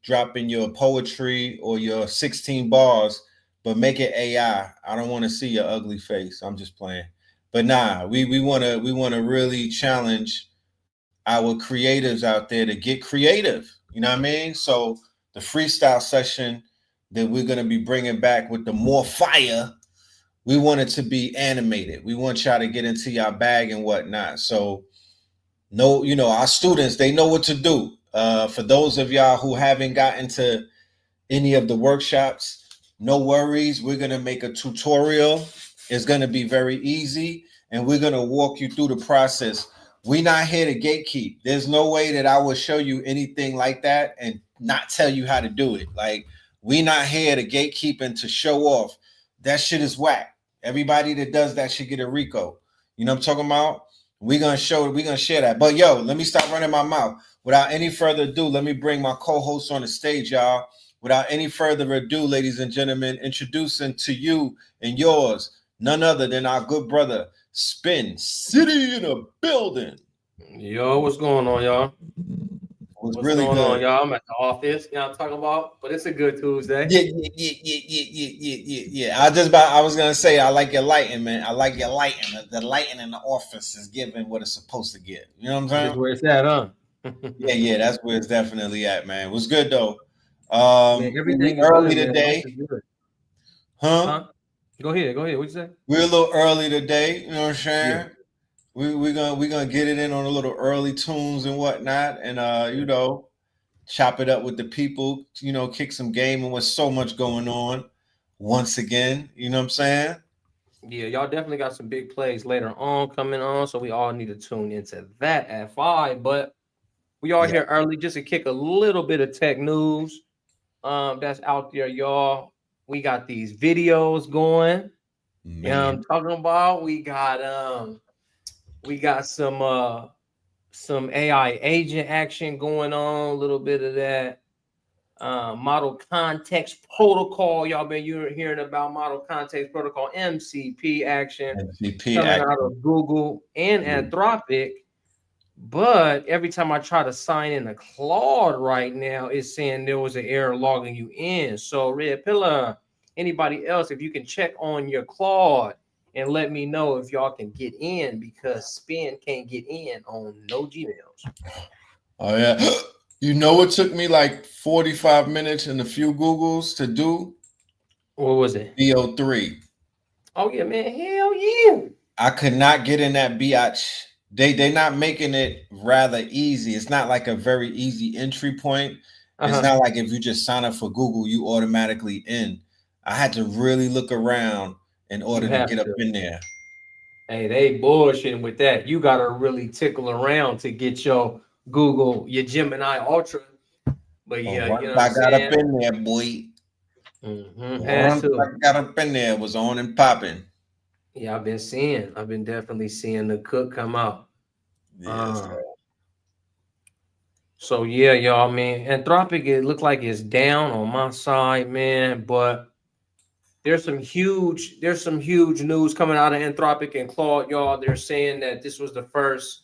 dropping your poetry or your 16 bars, but make it AI. I don't want to see your ugly face. I'm just playing. But nah, we wanna really challenge our creatives out there to get creative. You know what I mean? So the freestyle session that we're gonna be bringing back with the more fire, we want it to be animated. We want y'all to get into your bag and whatnot. So no, our students, they know what to do. For those of y'all who haven't gotten to any of the workshops, no worries. We're gonna make a tutorial. It's gonna be very easy, and we're gonna walk you through the process. We're not here to gatekeep. There's no way that I will show you anything like that and not tell you how to do it. Like, we're not here to gatekeep and to show off. That shit is whack. Everybody that does that should get a Rico. You know what I'm talking about? We're gonna share that. But yo, let me stop running my mouth. Without any further ado, let me bring my co-host on the stage, y'all. Without any further ado, ladies and gentlemen, introducing to you and yours none other than our good brother Spin City in a building. Yo, what's going on, y'all? Was What's really going on, good. y'all? I'm at the office. You know what I'm talking about? But it's a good Tuesday. Yeah. I was gonna say I like your lighting, man. I like your lighting. The lighting in the office is giving what it's supposed to give. You know what I'm This saying? where it's at, huh? Yeah. That's where it's definitely at, man. What's good though? Man, We everything is early good, man. Life today, is good. huh? Huh? Go ahead. Go ahead. What you say? We're a little early today. You know what I'm Yeah. saying? We're gonna get it in on a little early tunes and whatnot, and chop it up with the people. Kick some game, and with so much going on. Once again, you know what I'm saying? Yeah, y'all definitely got some big plays later on coming on, so we all need to tune into that at 5. But we are Yeah, here early just to kick a little bit of tech news that's out there, y'all. We got these videos going. You know what man. I'm talking about? We got some AI agent action going on, a little bit of that model context protocol. Y'all been hearing about model context protocol MCP action MVP coming out action. of Google and Anthropic. But every time I try to sign in a Claude right now, it's saying there was an error logging you in. So Red Pillar, anybody else, if you can check on your Claude and let me know if y'all can get in, because Spin can't get in on no Gmails. Oh yeah. You know, it took me like 45 minutes and a few Googles to do What was it? VO3. Oh yeah, man. Hell yeah. I could not get in that biatch. They not making it rather easy. It's not like a very easy entry point. It's Uh-huh. not like if you just sign up for Google, you automatically in. I had to really look around in You order to have get up to. in there. Hey, they bullshitting with that. You gotta really tickle around to get your Google, your Gemini Ultra. But But yeah, you once know what I'm I got up saying? in there, boy, Had once I to. got up in there, it was on and popping. Yeah, I've been definitely seeing the cook come out. Yes. Uh, so yeah, y'all, man. Anthropic, it looked like it's down on my side, man. But there's some huge news coming out of Anthropic and Claude, y'all. They're saying that this was the first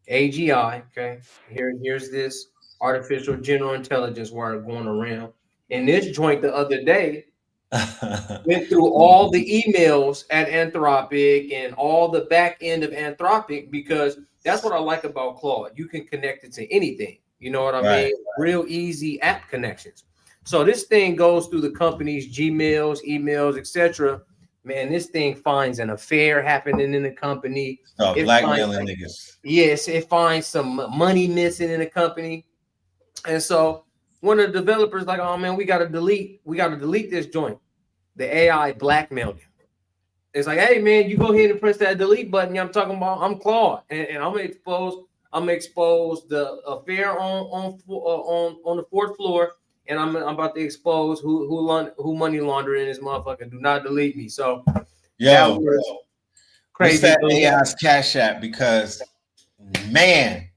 AGI. Okay, here's this artificial general intelligence word going around. And this joint the other day went through all the emails at Anthropic and all the back end of Anthropic, because that's what I like about Claude. You can connect it to anything. You know what I Right. mean? Real easy app connections. So this thing goes through the company's Gmails, emails, etc. Man, this thing finds an affair happening in the company. Start It finds blackmailing like, niggas. yes, it finds some money missing in the company. And so one of the developers like, oh man, we gotta delete this joint. The AI blackmailed him. It's like, hey man, you go ahead and press that delete button. I'm talking about I'm Claude, and I'm gonna expose the affair on the fourth floor, and I'm about to expose who money laundering this motherfucker. Do not delete me. So that Yo, was what's crazy. that So yeah. AI's cash app? Because man,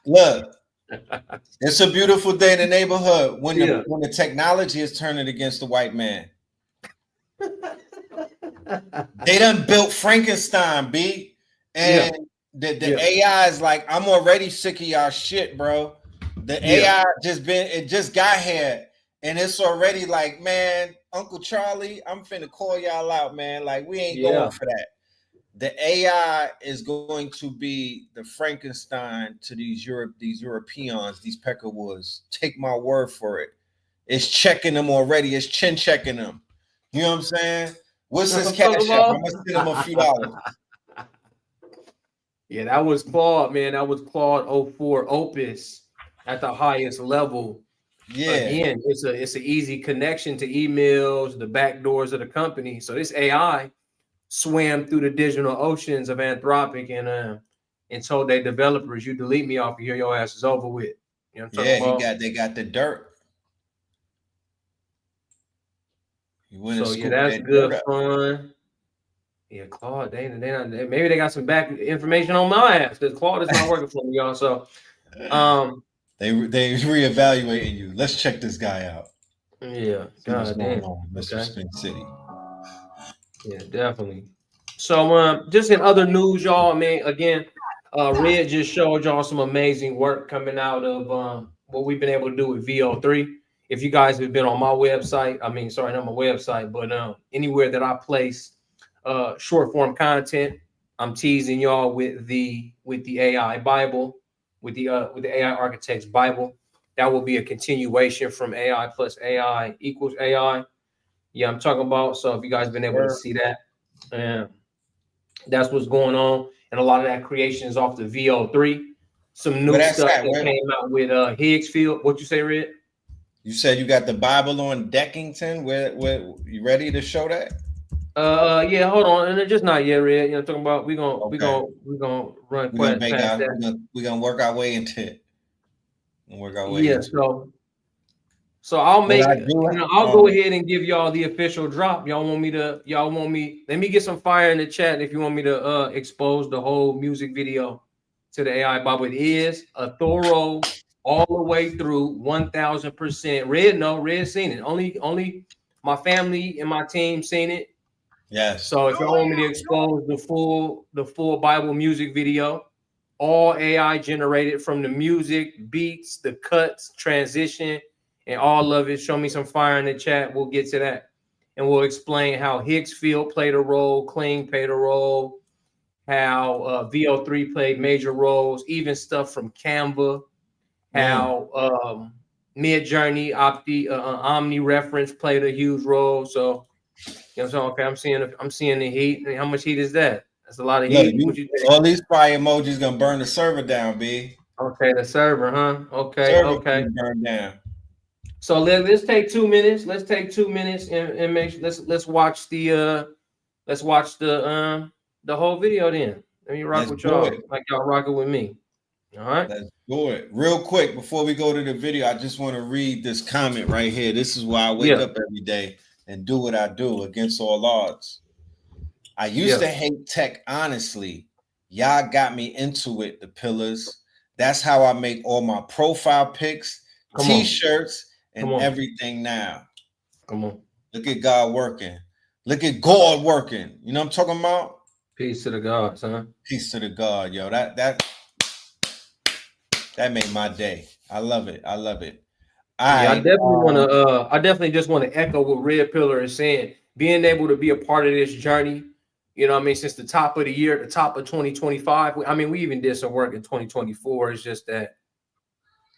look, it's a beautiful day in the neighborhood when the Yeah. when the technology is turning against the white man. They done built Frankenstein, B. Yeah. And the Yeah. AI is like, I'm already sick of y'all shit, bro. The Yeah. AI just got here, and it's already like, man, Uncle Charlie, I'm finna call y'all out, man. Like, we ain't going Yeah. for that. The AI is going to be the Frankenstein to these Europeans, these Peckerwoods. Take my word for it. It's checking them already. It's chin checking them. You know what I'm saying? What's That's his what I'm cash talking app? I'm gonna send him a few dollars. about. Yeah, that was Claude, man. That was Claude '04 Opus at the highest level. Yeah, Again, it's an easy connection to emails, the back doors of the company. So this AI swam through the digital oceans of Anthropic and told their developers, "You delete me off of here, your ass is over with." You know what I'm talking yeah. about? They got the dirt. He went and So yeah, scooped that's that dirt good up. fun. Yeah, Claude, maybe they got some back information on my ass because Claude is not working for me, y'all. So um They reevaluating you. Let's check this guy out. yeah, See what's god going damn. on, Mr. Okay. Spin City. Yeah, definitely. So just in other news, y'all, I mean, again, Red just showed y'all some amazing work coming out of what we've been able to do with VO3. If you guys have been on my website, I mean, sorry, not my website, but anywhere that I place short form content, I'm teasing y'all with the AI Bible, with the AI Architects Bible. That will be a continuation from AI plus AI equals AI. Yeah, I'm talking about. So if you guys been able to see that, and that's what's going on. And a lot of that creation is off the VO3. Some Where new that's stuff at? that Where came out with Higgsfield. What you say, Red? you said you got the Bible on Deckington? Where you ready to show that? Yeah, hold on, and it's just not yet, Red. You know, talking about Okay. we gonna run We're gonna make past our that. we're gonna work our way into it. And work our way Yeah, into it. so I'll What make I do I'll go ahead and give y'all the official drop. Y'all want me? Let me get some fire in the chat if you want me to expose the whole music video to the AI Bible. It is a thorough all the way through 1000%. Red seen it. Only my family and my team seen it. yes. So if y'all want me to expose the full Bible music video, all AI generated from the music, beats, the cuts, transition, and all of it. Show me some fire in the chat. We'll get to that. And we'll explain how Higgsfield played a role, Kling played a role, how VO3 played major roles, even stuff from Canva, Mm. how Mid Journey, Omni reference played a huge role. So you know what I'm saying? Okay, I'm seeing the heat. How much heat is that? That's a lot of Look, heat. What you think? all these fire emojis gonna burn the server down, B. Okay, the server, huh? Okay, Server okay. finna burn down. So let's take 2 minutes. Let's take 2 minutes and make let's watch the whole video then. Let me rock Let's with do y'all it. like y'all rocking with me. All right. Let's do it. Real quick, before we go to the video, I just want to read this comment right here. This is why I wake Yeah, up every day and do what I do against all odds. I used yeah. to hate tech, honestly. Y'all got me into it, the pillars. That's how I make all my profile pics, Come on. t-shirts, Come and on. everything now. Come on. Look at God working. Look at God working. You know what I'm talking about? Peace to the gods, huh? Peace to the God, yo. That made my day. I love it. I love it. All Yeah, right. I definitely just want to echo what Red Pillar is saying. Being able to be a part of this journey, you know what I mean, since the top of the year, the top of 2025. I mean, we even did some work in 2024. It's just that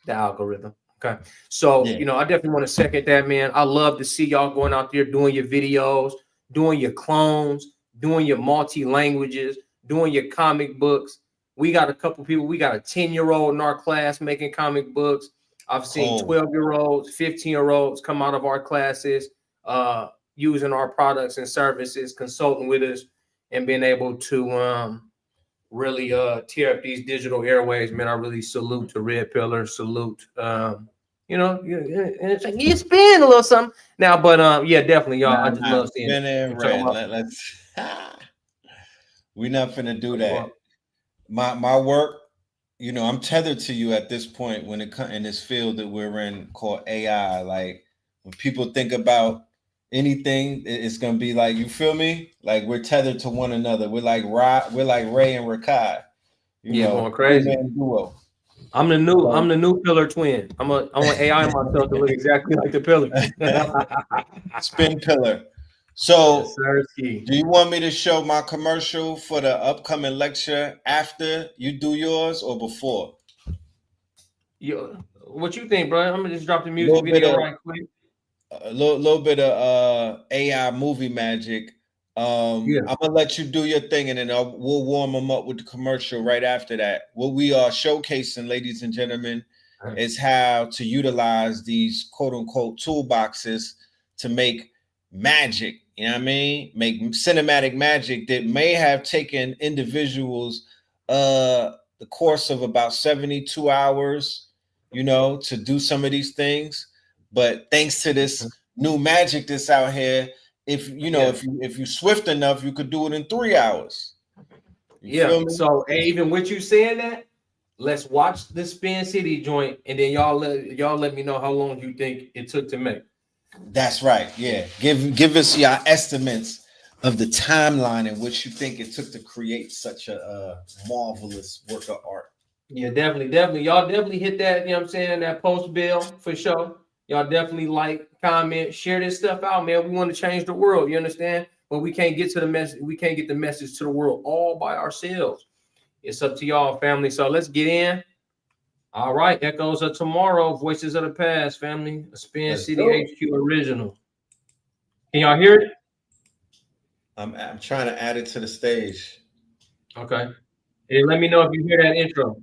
the algorithm. Okay. So, Yeah. you know, I definitely want to second that, man. I love to see y'all going out there doing your videos, doing your clones, doing your multi languages, doing your comic books. We got a couple people. We got a 10-year-old in our class making comic books. I've seen Cold. 12-year-olds, 15-year-olds come out of our classes, using our products and services, consulting with us, and being able to really tear up these digital airways, man. I really salute to Red Pillar, salute you know, and it's like you spin a little something now, but yeah, definitely, y'all. I just Nah. love seeing it. Spin it I'm talking red. about Let's we're not finna do well, that. My work, I'm tethered to you at this point when it comes in this field that we're in called AI. Like when people think about anything, it's gonna be like, you feel me? Like we're tethered to one another. We're like Ray and Rakai. Yeah, going crazy. Three-man duo. I'm the new pillar twin. I want AI myself to look exactly like the pillar. Spin pillar. Yes, So, sir. Ski. do you want me to show my commercial for the upcoming lecture after you do yours or before? What you think, bro? I'm gonna just drop the A music little bit video of right quick. little bit of AI movie magic. Yeah. I'm gonna let you do your thing, and then we'll warm them up with the commercial right after that. What we are showcasing, ladies and gentlemen, is how to utilize these quote unquote toolboxes to make magic. You know what I mean? Make cinematic magic that may have taken individuals the course of about 72 hours, to do some of these things. But thanks to this new magic that's out here, if you swift enough, you could do it in 3 hours. You Yeah. feel me? So even with you saying that, let's watch the Spin City joint, and then y'all let me know how long you think it took to make. That's right. Yeah. Give us your estimates of the timeline in which you think it took to create such a marvelous work of art. Yeah, definitely. Y'all definitely hit that, you know what I'm saying, that post bill for sure. Y'all definitely like, comment, share this stuff out, man. We want to change the world, you understand? But we can't get to the message, we can't get the message to the world all by ourselves. It's up to y'all, family. So let's get in. All right, Echoes of Tomorrow, Voices of the Past, family, a Spin Let's City do it. HQ original. Can y'all hear it? I'm trying to add it to the stage. Okay. And let me know if you hear that intro.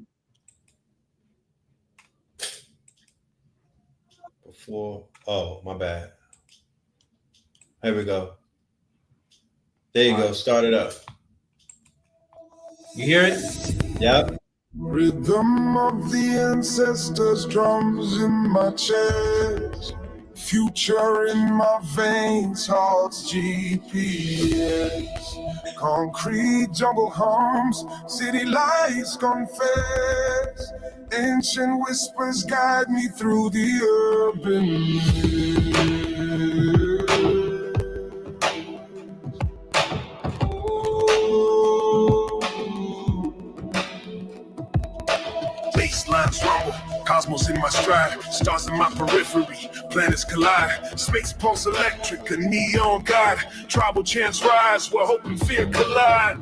Oh, my bad. Here we go. There you go. Start it up. You hear it? Yep. Rhythm of the ancestors, drums in my chest, future in my veins, heart's GPS. Concrete jungle hums, city lights confess. Ancient whispers guide me through the urban Baselines rumble, cosmos in my stride, stars in my periphery, planets collide, space pulse electric, a neon guide, tribal chants rise where hope and fear collide.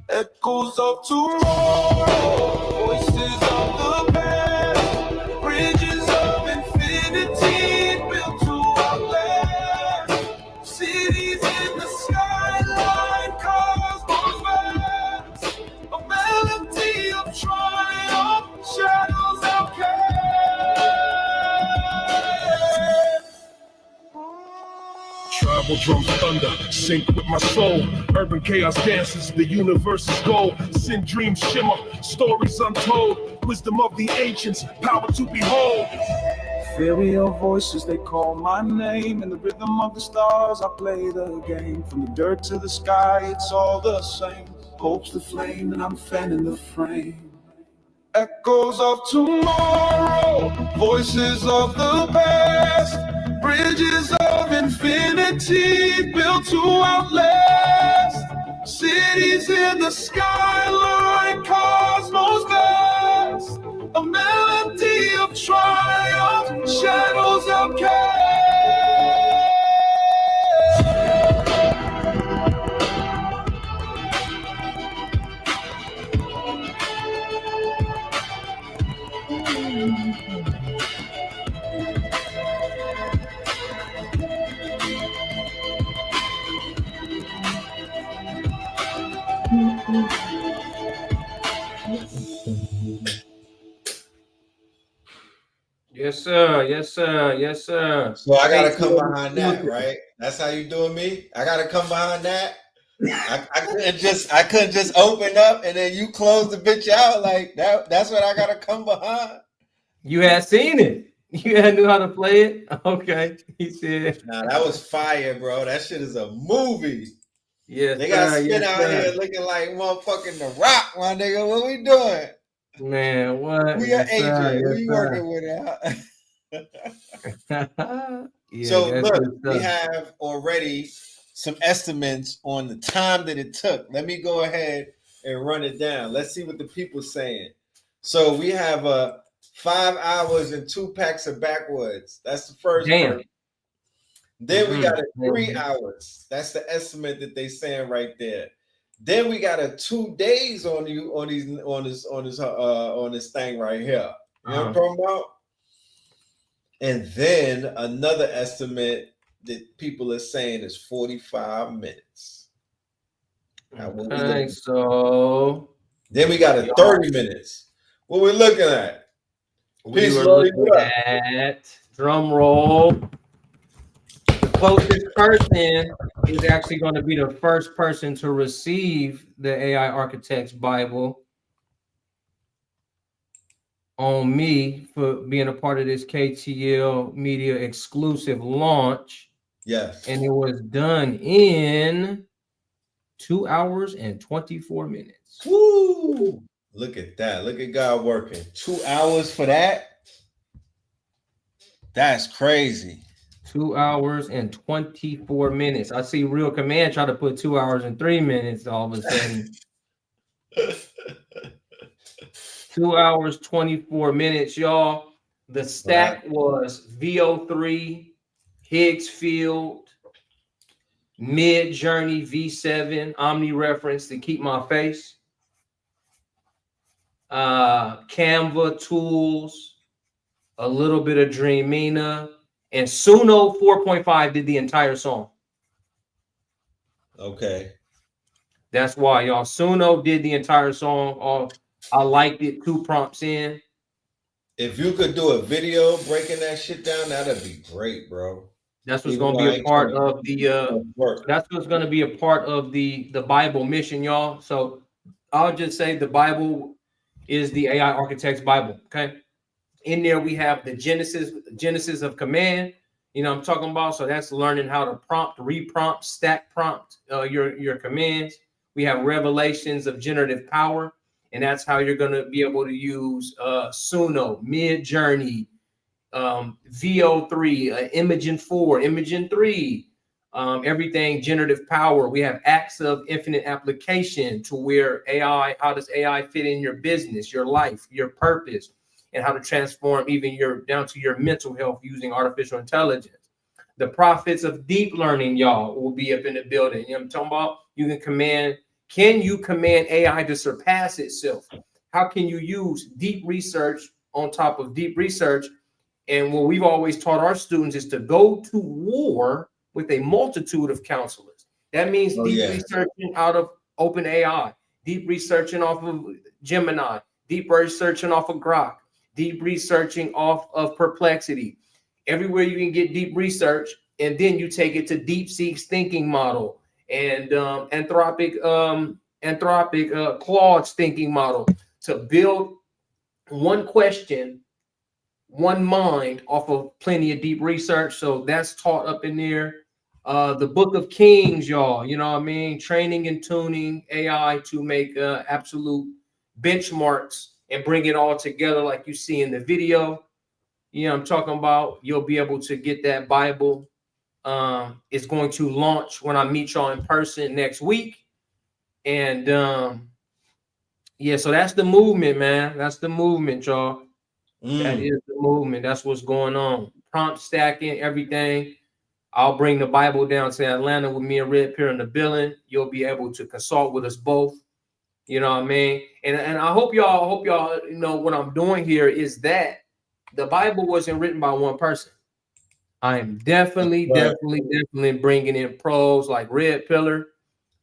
Echoes of tomorrow, voices of the past, bridges of infinity built to outlast, cities in the skyline, cosmos vast, a melody of triumph, shadows outcast. Tribal drums thunder, sync with my soul. Urban chaos dances, the universe's goal. Sin dreams shimmer, stories untold. Wisdom of the ancients, power to behold. Ethereal voices, they call my name. In the rhythm of the stars, I play the game. From the dirt to the sky, it's all the same. Hope's the flame, and I'm fanning the flame. Echoes of tomorrow, voices of the past, bridges of infinity built to outlast, cities in the skyline, cosmos vast, a melody of triumph, shadows outcast. Yes, sir. Yes, sir. Yes, sir. So I gotta Hey, come behind that, right? That's how you doing me? I gotta come behind that. I couldn't just open up and then you close the bitch out like that. That's what I gotta come behind. You had seen it. You had knew how to play it. Okay. He said. Nah, that was fire, bro. That shit is a movie. Yes, They got sir. Spin Yes, out sir. here looking like motherfucking The Rock, my nigga. What we doing? Man, what? Who your Yes, agent? sir. Who Yes, you sir. working with? Yeah, So that's look, good we stuff. have already some estimates on the time that it took. Let me go ahead and run it down. Let's see what the people saying. So we have 5 hours and 2 packs of backwoods. That's the first Damn. person. Then we got a 3 Mhm. hours. That's the estimate that they saying right there. Then we got a 2 days on this thing right here. You know what I'm talking about? And then another estimate that people are saying is 45 minutes. Okay, so Then we got a 30 minutes. What we looking at? we Peace, were Lodi. looking at drum roll. The closest person is actually going to be the first person to receive the AI Architects Bible on me for being a part of this KTL Media exclusive launch. Yes. And it was done in 2 hours and 24 minutes. Woo! Look at that. Look at God working. 2 hours for that? That's crazy. 2 hours and 24 minutes. I see Real Command try to put 2 hours and 3 minutes all of a sudden. 2 hours, 24 minutes, y'all. The stack was VO3, Higgs Field, Mid Journey V7, Omni Reference to keep my face, Canva tools, a little bit of Dreamina, and Suno 4.5 did the entire song. Okay. That's why, y'all. Suno did the entire song. I liked it. 2 prompts in. If you could do a video breaking that shit down, that'd be great, bro. That's what's going to be a part of the. That's what's going to be a part of the Bible mission, y'all. So I'll just say the Bible is the AI Architect's Bible. Okay, in there we have the Genesis of command. You know what I'm talking about. So that's learning how to prompt, reprompt, stack prompt your commands. We have revelations of generative power, and that's how you're going to be able to use Suno, Mid Journey, VO3, Imagen 4, Imagen 3, everything generative power. We have acts of infinite application to where AI, how does AI fit in your business, your life, your purpose, and how to transform even down to your mental health using artificial intelligence. The prophets of deep learning, y'all, will be up in the building. You know what I'm talking about? Can you command AI to surpass itself? How can you use deep research on top of deep research? And what we've always taught our students is to go to war with a multitude of counselors. That means deep researching out of OpenAI, deep researching off of Gemini, deep researching off of Grok, deep researching off of Perplexity. Everywhere you can get deep research, and then you take it to DeepSeek's thinking model and Anthropic Claude's thinking model to build one question, one mind off of plenty of deep research. So that's taught up in there. The Book of Kings, y'all, you know what I mean? Training and tuning AI to make absolute benchmarks and bring it all together like you see in the video. You know, I'm talking about. You'll be able to get that Bible. It's going to launch when I meet y'all in person next week. And yeah, so that's the movement, man. That's the movement, y'all. That is the movement. That's what's going on. Prompt stacking, everything. I'll bring the Bible down to Atlanta with me and Red Pier in the building. You'll be able to consult with us both. You know what I mean? And I hope y'all you know what I'm doing here is that the Bible wasn't written by one person. I am definitely bringing in pros like Red Pillar.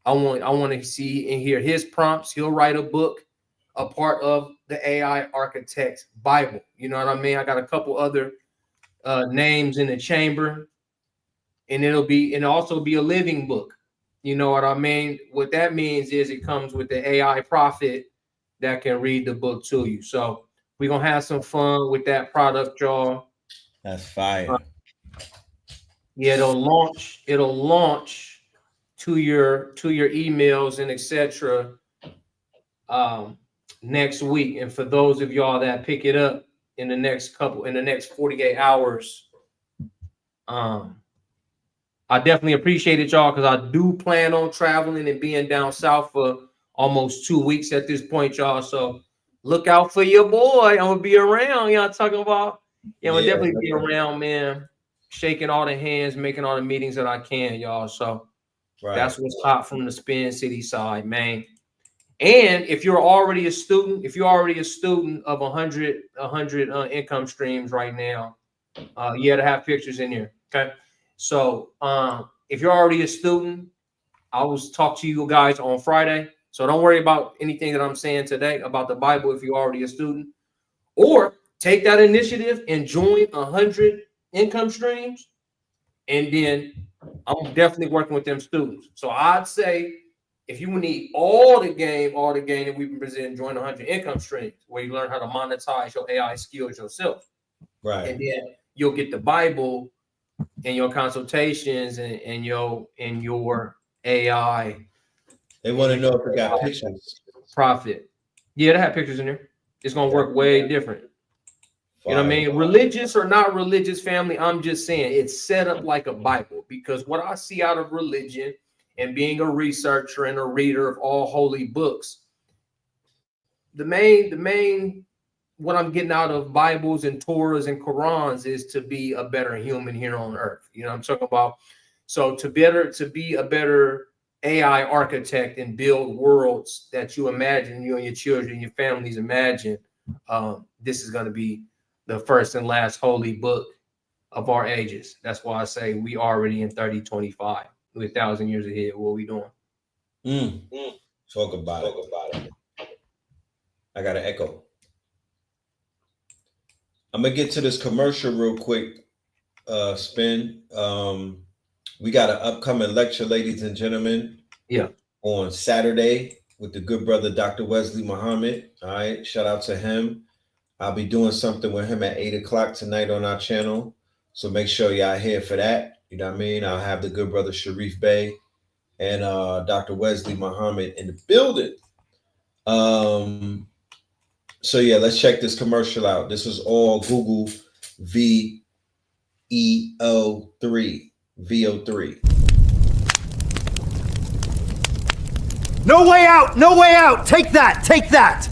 I want to see and hear his prompts. He'll write a book, a part of the AI Architect's Bible. You know what I mean? I got a couple other names in the chamber, and it'll also be a living book. You know what I mean? What that means is it comes with the AI prophet that can read the book to you. So we're gonna have some fun with that product, y'all. That's fire. Yeah, it'll launch to your emails and etc. Next week. And for those of y'all that pick it up in the next 48 hours, I definitely appreciate it, y'all, because I do plan on traveling and being down south for almost 2 weeks at this point, y'all. So look out for your boy. I'm gonna be around. Y'all talking about? Yeah, I'm gonna definitely be around, man. Shaking all the hands, making all the meetings that I can, y'all. So that's what's hot from the Spin City side, man. And if you're already a student, of 100 income streams right now, you had to have pictures in there. Okay. So if you're already a student, I will talk to you guys on Friday. So don't worry about anything that I'm saying today about the Bible if you're already a student. Or take that initiative and join 100 income streams. And then I'm definitely working with them students. So I'd say if you need all the game that we've been presenting, join 100 income streams where you learn how to monetize your AI skills yourself. Right. And then you'll get the Bible in your consultations and your AI. They want to know if we got pictures. Profit. Yeah, they have pictures in there. It's gonna work way different. You know what I mean? Religious or not religious, family, I'm just saying it's set up like a Bible, because what I see out of religion and being a researcher and a reader of all holy books, the main what I'm getting out of Bibles and Torahs and Qurans is to be a better human here on earth. You know what I'm talking about? So to be a better AI architect and build worlds that you imagine, you and your children, your families imagine, this is going to be the first and last holy book of our ages. That's why I say we already in 3025. We're 1,000 years ahead. What are we doing? Talk about it. I got an echo. I'm gonna get to this commercial real quick. Spin. We got an upcoming lecture, ladies and gentlemen. Yeah. On Saturday with the good brother Dr. Wesley Muhammad. All right, shout out to him. I'll be doing something with him at 8:00 tonight on our channel. So make sure y'all here for that. You know what I mean? I'll have the good brother Sharif Bey and Dr. Wesley Muhammad in the building. So yeah, let's check this commercial out. This is all Google VEO3. VO3. No way out! No way out! Take that! Take that!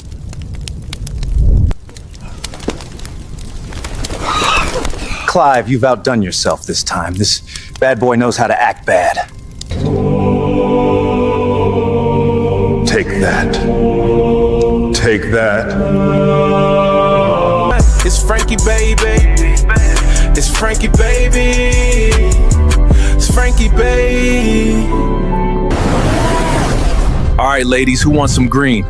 Clive, you've outdone yourself this time. This bad boy knows how to act bad. Take that. Take that. It's Frankie, baby. It's Frankie, baby. It's Frankie, baby. All right, ladies, who wants some green?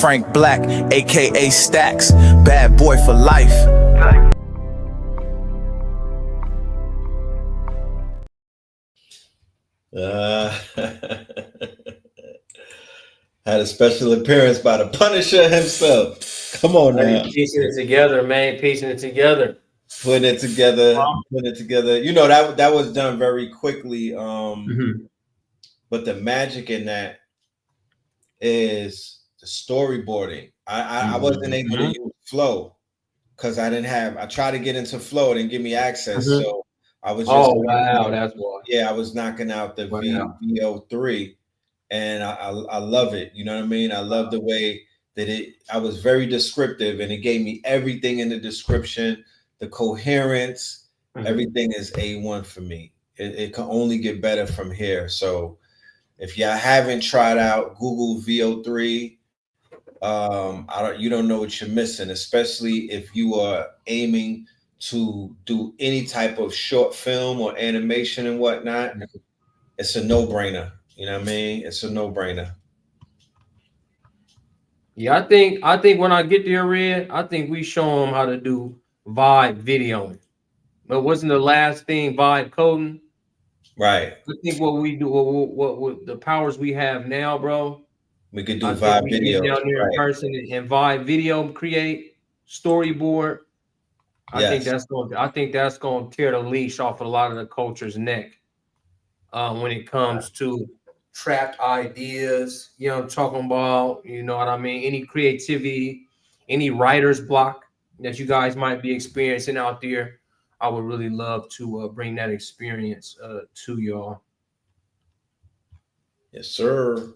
Frank Black, aka Stacks, bad boy for life. Had a special appearance by the Punisher himself. Come on now. Piecing it together, man. Piecing it together. Putting it together. You know, that was done very quickly. But the magic in that is the storyboarding. I wasn't able to use Flow because I tried to get into Flow, it didn't give me access. So I was just that's why. Yeah, I was knocking out the VO3. And I love it. You know what I mean? I love the way that I was very descriptive, and it gave me everything in the description, the coherence, everything is A1 for me. It can only get better from here. So if y'all haven't tried out Google VO3, you don't know what you're missing, especially if you are aiming to do any type of short film or animation and whatnot. It's a no-brainer. You know what I mean? It's a no-brainer. Yeah, I think when I get there, Red, I think we show them how to do vibe videoing. But wasn't the last thing vibe coding? Right. I think what we do, what the powers we have now, bro. We could do vibe video down there in person and vibe video, create storyboard. I think that's going to tear the leash off a lot of the culture's neck when it comes to trapped ideas. You know what I'm talking about? You know what I mean? Any creativity, any writer's block that you guys might be experiencing out there. I would really love to bring that experience to y'all. Yes, sir.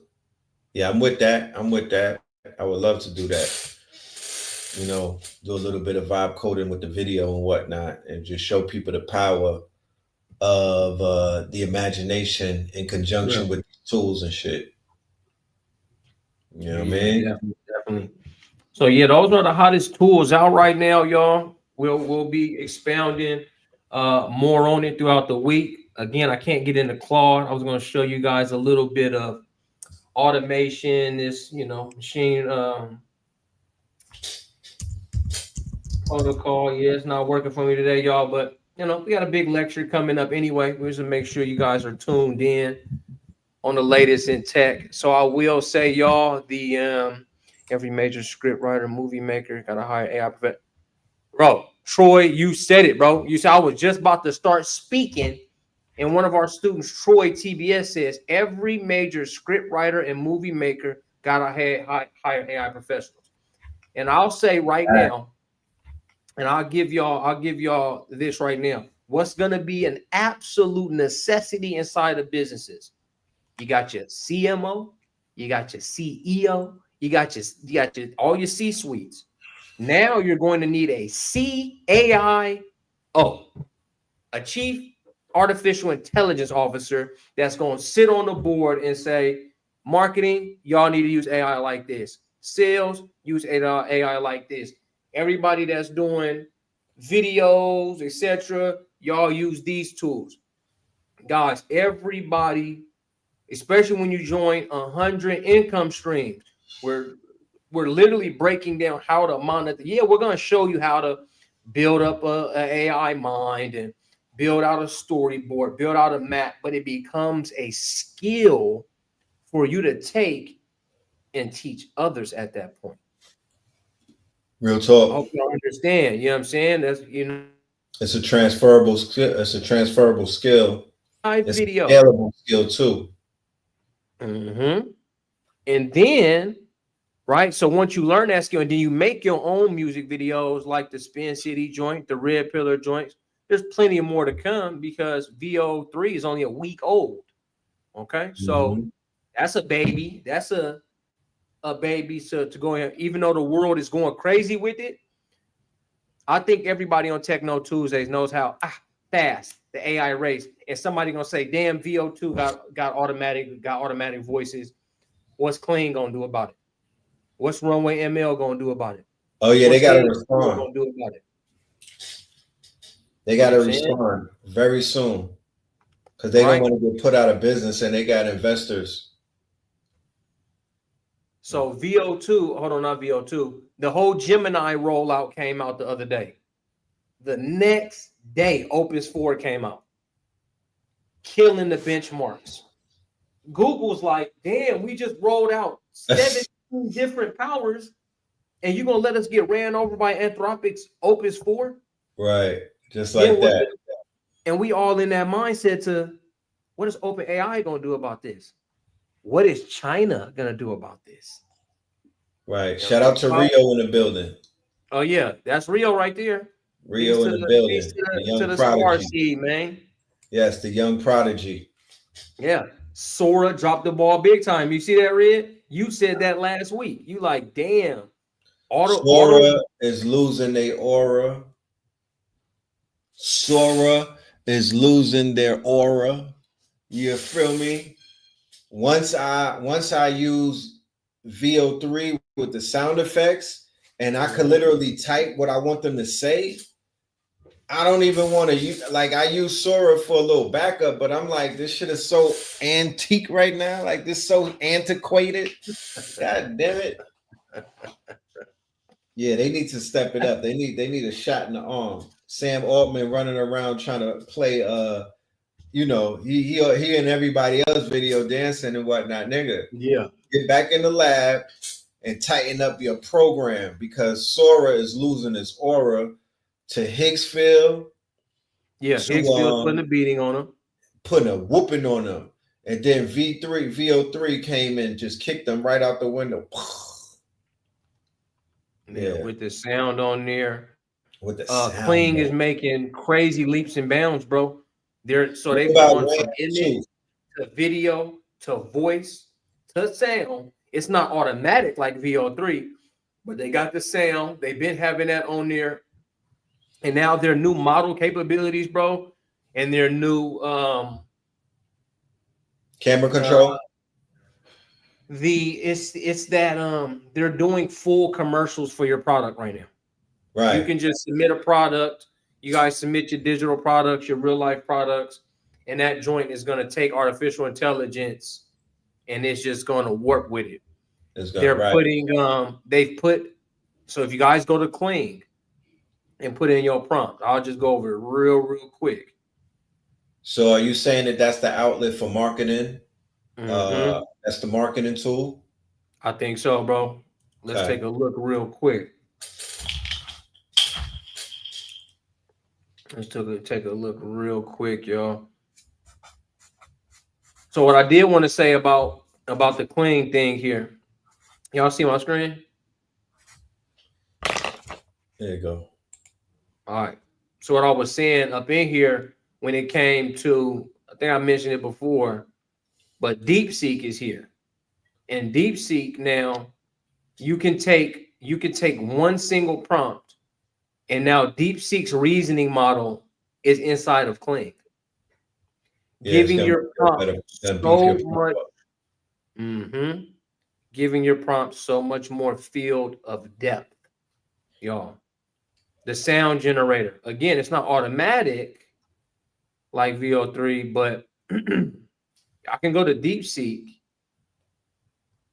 Yeah, I'm with that. I'm with that. I would love to do that. You know, do a little bit of vibe coding with the video and whatnot, and just show people the power of the imagination in conjunction Yeah. with tools and shit. You know what I Yeah, mean? definitely, definitely. So yeah, those are the hottest tools out right now, y'all. We'll be expounding more on it throughout the week. Again, I can't get into Claude. I was going to show you guys a little bit of automation, this machine protocol. Yeah, it's not working for me today, y'all, but we got a big lecture coming up anyway. We just make sure you guys are tuned in on the latest in tech. So I will say, y'all, the every major script writer, movie maker got to hire AI professional. Bro, Troy, you said it, bro. You said I was just about to start speaking, and one of our students, Troy TBS, says every major script writer and movie maker got to hire AI professionals. And I'll say right now, and I'll give y'all this right now. What's gonna be an absolute necessity inside of businesses? You got your CMO, you got your CEO, you got your all your C suites. Now you're going to need a CAIO, a chief artificial intelligence officer that's going to sit on the board and say, marketing, y'all need to use AI like this. Sales, use AI like this. Everybody that's doing videos, etc., y'all use these tools. Guys, everybody, especially when you join 100 income streams, we're literally breaking down how to monitor. Yeah, we're going to show you how to build up a AI mind and build out a storyboard, build out a map, but it becomes a skill for you to take and teach others at that point. Real I talk. hope y'all understand. You know what I'm saying? That's It's a transferable skill. It's a transferable skill. It's a video. scalable skill too. Mm-hmm. And then, right? So once you learn that skill, and then you make your own music videos like the Spin City joint, the Red Pillar joints. There's plenty of more to come because VO3 is only a week old. Okay, so that's a baby. That's a baby to go in. Even though the world is going crazy with it, I think everybody on TechKNOW Tuesdays knows how fast the AI race. And somebody gonna say, "Damn, VO2 got automatic voices. What's Clean gonna do about it? What's Runway ML gonna do about it? Oh yeah, What's they gotta AI respond. gonna do about it? They gotta respond very soon because they don't want to get put out of business, and they got investors. So VO2, hold on, not VO2. The whole Gemini rollout came out the other day. The next day, Opus 4 came out, killing the benchmarks. Google's like, damn, we just rolled out 17 different powers, and you're gonna let us get ran over by Anthropic's Opus 4? Right, just like that. And we all in that mindset to, what is OpenAI gonna do about this? What is China gonna do about this? Right. Shout out to Rio in the building. Oh yeah, that's Rio right there. Rio in the building. The young prodigy, man. Yes, the young prodigy. Yeah, Sora dropped the ball big time. You see that, Red? You said that last week. You like, damn. Sora is losing their aura. Sora is losing their aura. You feel me? Once I use VO3 with the sound effects, and I could literally type what I want them to say. I don't even want to use, like, I use Sora for a little backup, but I'm like, this shit is so antique right now. Like, this is so antiquated. God damn it. Yeah, they need to step it up. They need a shot in the arm. Sam Altman running around trying to play he and everybody else video dancing and whatnot, nigga. Yeah. Get back in the lab and tighten up your program because Sora is losing its aura to Higgsfield. Yeah, Higgsfield putting a beating on him. Putting a whooping on him. And then VO3 came and just kicked them right out the window. Yeah, with the sound on there. With the sound. Kling is making crazy leaps and bounds, bro. They've What gone about from image to video to voice to sound. It's not automatic like VO3, but they got the sound. They've been having that on there. And now their new model capabilities, bro, and their new camera control. It's that they're doing full commercials for your product right now. Right. You can just submit a product. You guys submit your digital products, your real life products, and that joint is going to take artificial intelligence and it's just going to work with it. They're putting they've put, so if you guys go to Kling and put in your prompt, I'll just go over it real quick. So are you saying that that's the outlet for marketing? That's the marketing tool? I think so, bro. Let's take a look real quick. Let's take a look real quick, y'all. So what I did want to say about the Kling thing here. Y'all see my screen? There you go. All right. So what I was saying up in here when it came to, I think I mentioned it before, but DeepSeek is here. And DeepSeek now, you can take one single prompt, and now DeepSeek's reasoning model is inside of Kling, giving your prompt so much. Giving your prompt so much more field of depth, y'all. The sound generator, again, it's not automatic like VO3, but I can go to DeepSeek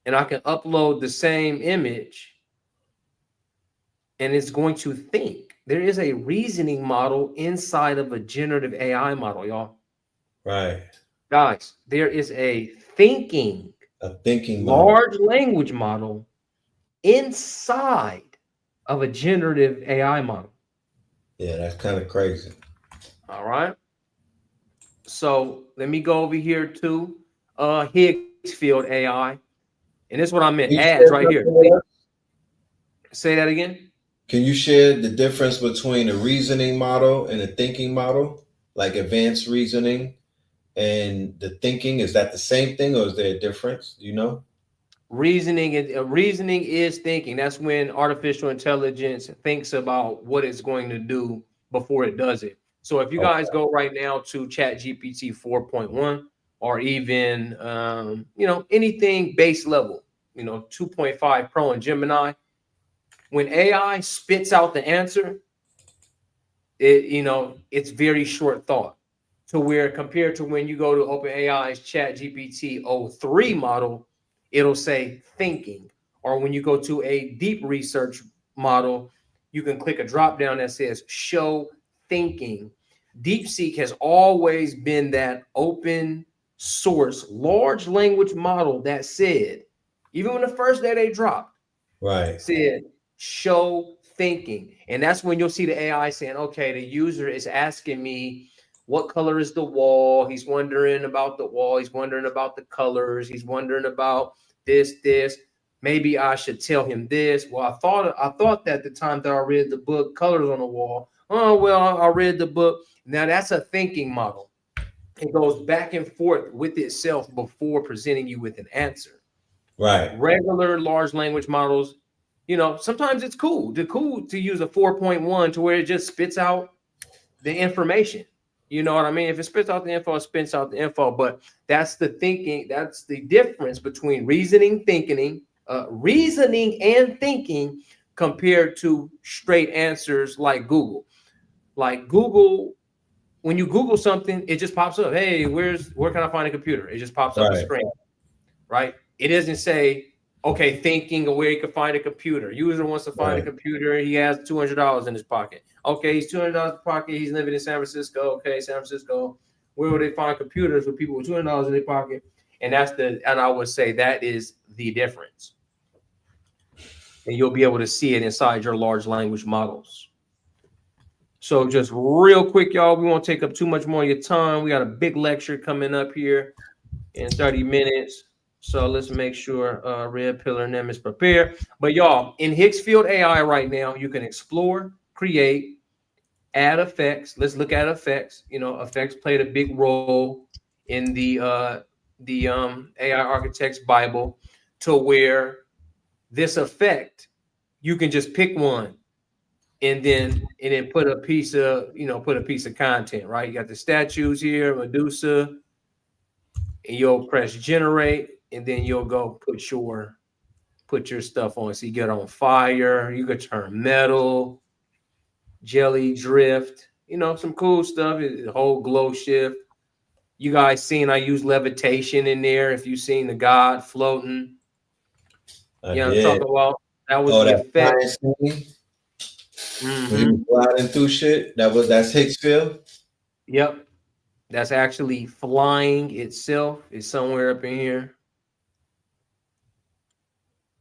and I can upload the same image and it's going to think. There is a reasoning model inside of a generative AI model, y'all. Right. Guys, there is a thinking large language model inside of a generative AI model. Yeah, that's kind of crazy. All right. So let me go over here to Higgs field AI. And this is what I meant. Ads right here. Say that again. Can you share the difference between a reasoning model and a thinking model? Like advanced reasoning and the thinking, is that the same thing or is there a difference? Do you know? Reasoning is thinking. That's when artificial intelligence thinks about what it's going to do before it does it. So if you guys go right now to ChatGPT 4.1 or even anything base level, 2.5 Pro and Gemini, when AI spits out the answer, it's very short thought. To where compared to when you go to OpenAI's ChatGPT 03 model, it'll say thinking. Or when you go to a deep research model, you can click a drop down that says show thinking. DeepSeek has always been that open source large language model that said, even when the first day they dropped, said show thinking. And that's when you'll see the AI saying, okay, the user is asking me, what color is the wall? He's wondering about the wall. He's wondering about the colors. He's wondering about this. Maybe I should tell him this. Well, I thought that the time that I read the book, Colors on the Wall. Oh, well, I read the book. Now that's a thinking model. It goes back and forth with itself before presenting you with an answer. Right. Regular large language models, sometimes it's cool to use a 4.1 to where it just spits out the information. You know what I mean? If it spits out the info, it spits out the info. But that's the thinking. That's the difference between reasoning and thinking compared to straight answers like Google. Like Google, when you Google something, it just pops up. Hey, where can I find a computer? It just pops up the screen, right? It doesn't say, okay, thinking of where you can find a computer. User wants to find a computer. He has $200 in his pocket. Okay, he's $200 in his pocket. He's living in San Francisco. Okay, San Francisco. Where would they find computers with people with $200 in their pocket? And I would say that is the difference. And you'll be able to see it inside your large language models. So just real quick, y'all, we won't take up too much more of your time. We got a big lecture coming up here. in 30 minutes. So let's make sure Red Pillar and them is prepared. But y'all, in Higgs Field AI right now, you can explore, create, add effects. Let's look at effects. You know, effects played a big role in the AI Architects Bible, to where this effect, you can just pick one and then put a piece of, put a piece of content, right? You got the statues here, Medusa, and you'll press generate, and then you'll go put your stuff on. So you get on fire, you could turn metal, jelly drift, some cool stuff. The whole glow shift. You guys seen I use levitation in there. If you seen the god floating, I I'm did. talking about. That was Oh, the that effect. flying scene when he Mm-hmm. was gliding through shit. That's Hicksville. Yep. That's actually flying itself. It's somewhere up in here.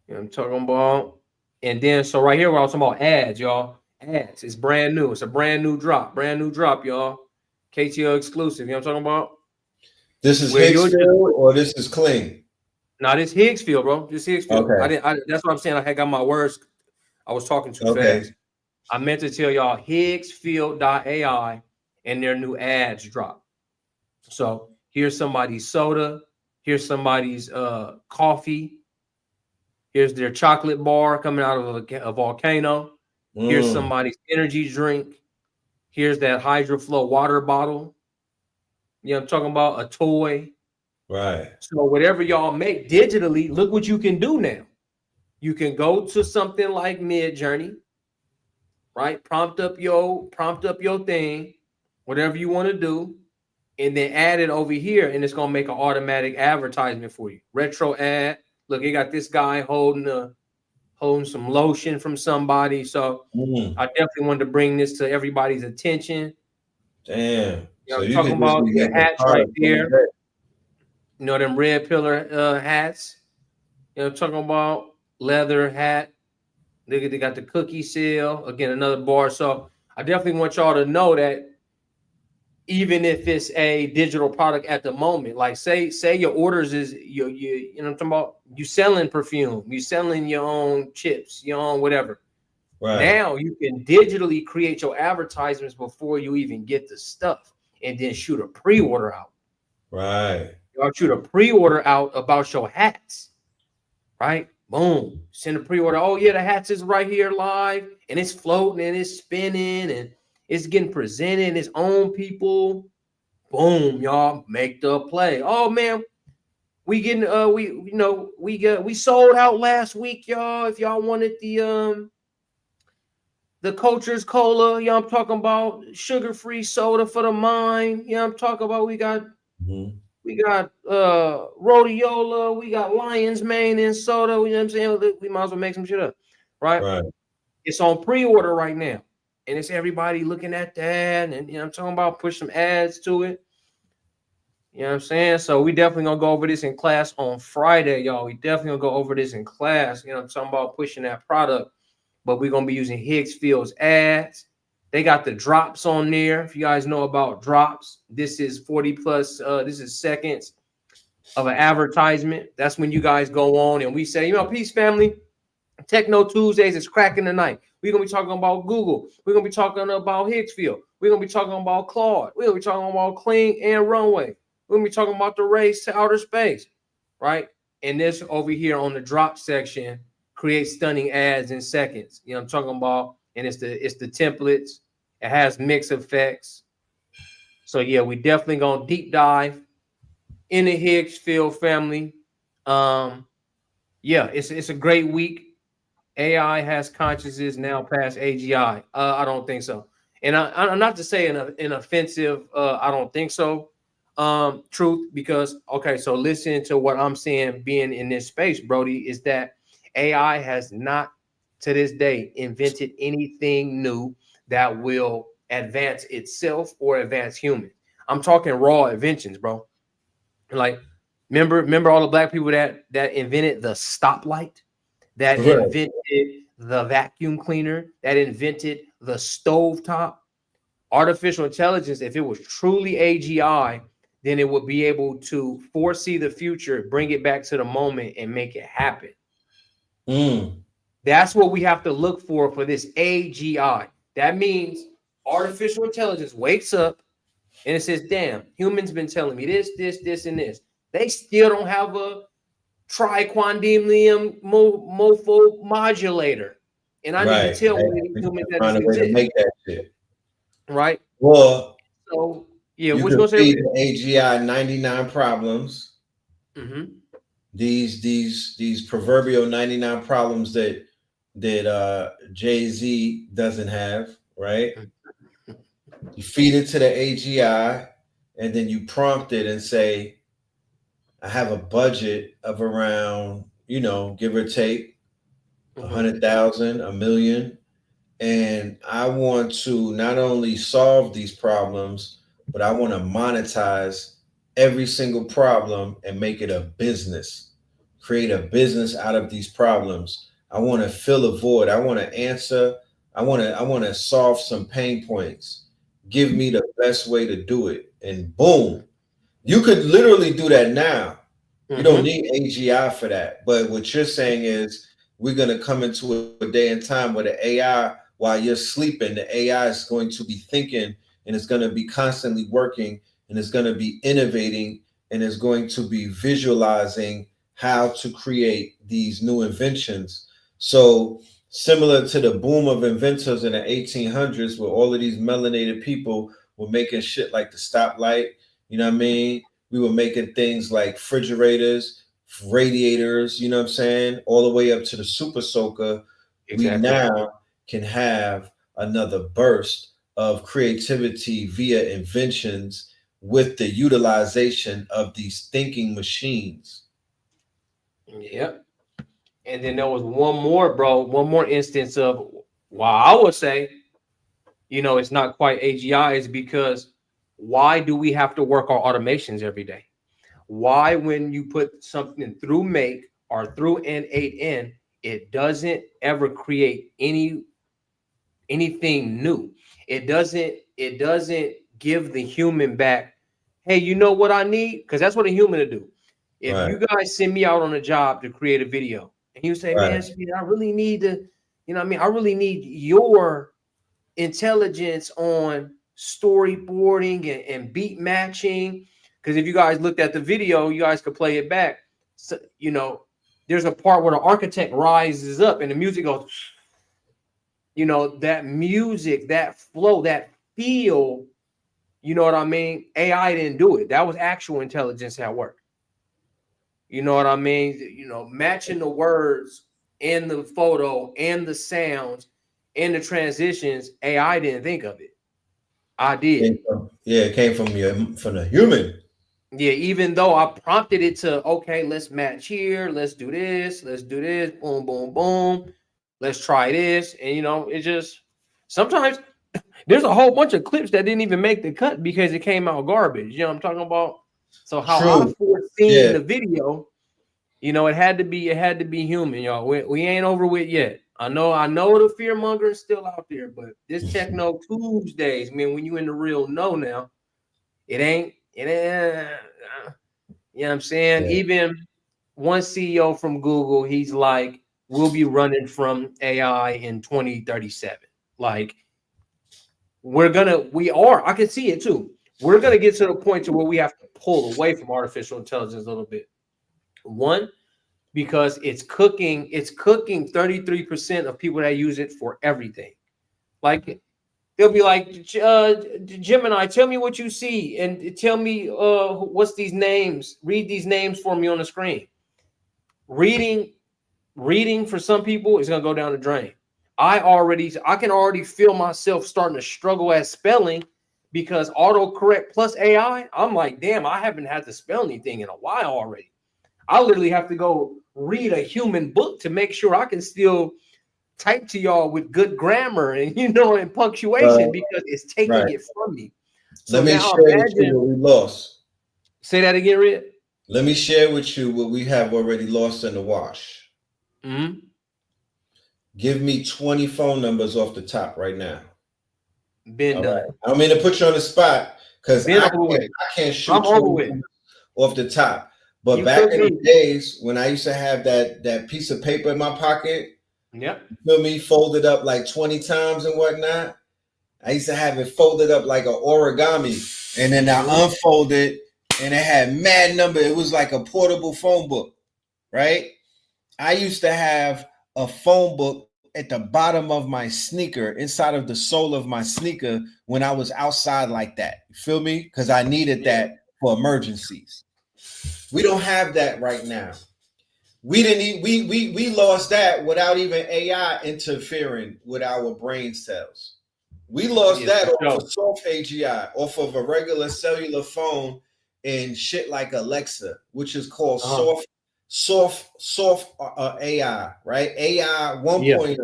I'm talking about. And then, so right here, we're talking about ads, y'all. Ads. It's brand new. It's a brand new drop. Brand new drop, y'all. KTO exclusive. You know what I'm talking about? This is Where you'll Hicksville or this is clean? Now this Higgsfield, bro. This Higgsfield. Okay. That's what I'm saying. I had got my words. I was talking too Okay. fast. I meant to tell y'all Higgsfield.ai and their new ads drop. So here's somebody's soda. Here's somebody's coffee. Here's their chocolate bar coming out of a volcano. Here's somebody's energy drink. Here's that HydroFlow water bottle. I'm talking about a toy. Right. So whatever y'all make digitally, look what you can do now. You can go to something like Midjourney, right? Prompt up your thing, whatever you want to do, and then add it over here, and it's gonna make an automatic advertisement for you. Retro ad. Look, you got this guy holding some lotion from somebody. So I definitely wanted to bring this to everybody's attention. Damn. So I'm you talking could just about be the getting the hats right product there. from there. Them red pillar hats. Talking about leather hat. They got the cookie seal. Again, another bar. So I definitely want y'all to know that even if it's a digital product at the moment, like say your orders is you know what I'm talking about, you selling perfume, you selling your own chips, your own whatever. Right. Now you can digitally create your advertisements before you even get the stuff, and then shoot a pre-order out. Right. Y'all shoot a pre-order out about your hats, right? Boom. Send a pre-order. Oh yeah, the hats is right here live, and it's floating and it's spinning and it's getting presented in its own people. Boom, y'all make the play. Oh man, we getting we sold out last week, y'all. If y'all wanted the Culture's Cola, I'm talking about sugar-free soda for the mind. I'm talking about we got rhodiola, we got lion's mane and soda. You know what I'm saying? We might as well make some shit up, right? Right. It's on pre-order right now, and it's everybody looking at that, and I'm talking about push some ads to it. You know what I'm saying? So we definitely gonna go over this in class on Friday, y'all. We definitely gonna go over this in class. I'm talking about pushing that product, but we're gonna be using Higgsfield's ads. They got the drops on there. If you guys know about drops, this is 40 plus. This is seconds of an advertisement. That's when you guys go on and we say, peace, family. TechKNOW Tuesdays is cracking tonight. We're gonna be talking about Google. We're gonna be talking about Higgsfield. We're gonna be talking about Claude. We're gonna be talking about Clean and Runway. We're gonna be talking about the race to outer space, right? And this over here on the drop section creates stunning ads in seconds. I'm talking about, and it's the templates. It has mix effects. So yeah, we definitely gonna deep dive in the Higgsfield family. Yeah, it's a great week. AI has consciousness now past AGI. I don't think so. And I'm not to say an offensive, I don't think so, truth, because, okay, so listen to what I'm saying being in this space, Brody, is that AI has not to this day invented anything new that will advance itself or advance humans. I'm talking raw inventions, bro. Like, remember all the black people that invented the stoplight, that invented the vacuum cleaner, that invented the stovetop. Artificial intelligence, if it was truly AGI, then it would be able to foresee the future, bring it back to the moment, and make it happen. That's what we have to look for this AGI. That means artificial intelligence wakes up and it says, damn, humans been telling me this, and this. They still don't have a triquandium mofo modulator. And I need to tell humans that find a way to make that shit. Right. Well, so yeah, you what's can going to feed say? the AGI 99 problems. These proverbial 99 problems that Jay-Z doesn't have, right? You feed it to the AGI, and then you prompt it and say, I have a budget of around, give or take 100,000, $1 million. And I want to not only solve these problems, but I want to monetize every single problem and make it a business, create a business out of these problems. I want to fill a void. I want to answer. I want to solve some pain points. Give me the best way to do it. And boom, you could literally do that now. You don't need AGI for that. But what you're saying is we're going to come into a day and time where the AI, while you're sleeping, the AI is going to be thinking and it's going to be constantly working and it's going to be innovating and is going to be visualizing how to create these new inventions. So similar to the boom of inventors in the 1800s, where all of these melanated people were making shit like the stoplight, you know what I mean? We were making things like refrigerators, radiators, you know what I'm saying? All the way up to the super soaker. Exactly. We now can have another burst of creativity via inventions with the utilization of these thinking machines. Yep. And then there was one more instance of why I would say, it's not quite AGI, is because why do we have to work our automations every day? Why, when you put something through Make or through N8N, it doesn't ever create anything new? It doesn't give the human back, hey, you know what I need? Because that's what a human to do. If you guys send me out on a job to create a video and you say, man, I really need to, I really need your intelligence on storyboarding and beat matching. Because if you guys looked at the video, you guys could play it back. So, there's a part where the architect rises up and the music goes, that music, that flow, that feel, you know what I mean? AI didn't do it. That was actual intelligence at work. You know what I mean? Matching the words in the photo and the sounds and the transitions, AI didn't think of it. I did. It came from the human. Yeah, even though I prompted it to, okay, let's match here, let's do this, boom, boom, boom, let's try this. And it just sometimes there's a whole bunch of clips that didn't even make the cut because it came out garbage. You know what I'm talking about? So how I foreseen the video, it had to be human, y'all. We ain't over with yet. I know the fear monger is still out there, but this TechKNOW Tuesdays, man, when you in the real know now, it ain't, you know what I'm saying? Yeah. Even one CEO from Google, he's like, we'll be running from AI in 2037. Like, I can see it too. We're going to get to the point to where we have to pull away from artificial intelligence a little bit. One, because it's cooking 33% of people that use it for everything. Like, they'll be like, Gemini, tell me what you see and tell me what's these names. Read these names for me on the screen. Reading for some people is going to go down the drain. I can already feel myself starting to struggle at spelling because autocorrect plus AI, I'm like, damn, I haven't had to spell anything in a while already. I literally have to go read a human book to make sure I can still type to y'all with good grammar and and punctuation because it's taking it from me. So let me share with you what we lost. Say that again, Red. Let me share with you what we have already lost in the wash. Mm-hmm. Give me 20 phone numbers off the top right now. Been done. Right. I don't mean to put you on the spot, because Been over with. I can't shoot I'm over 20 with. off the top. But You back could in the be. days when I used to have that piece of paper in my pocket, Yep. you feel me, folded up like 20 times and whatnot. I used to have it folded up like an origami, and then I unfolded, and it had mad number. It was like a portable phone book, right? I used to have a phone book at the bottom of my sneaker, inside of the sole of my sneaker, when I was outside like that. You feel me? Because I needed that for emergencies. We don't have that right now. We didn't we lost that without even AI interfering with our brain cells. We lost that off of soft AGI, off of a regular cellular phone and shit like Alexa, which is called soft AI, right? AI 1.0.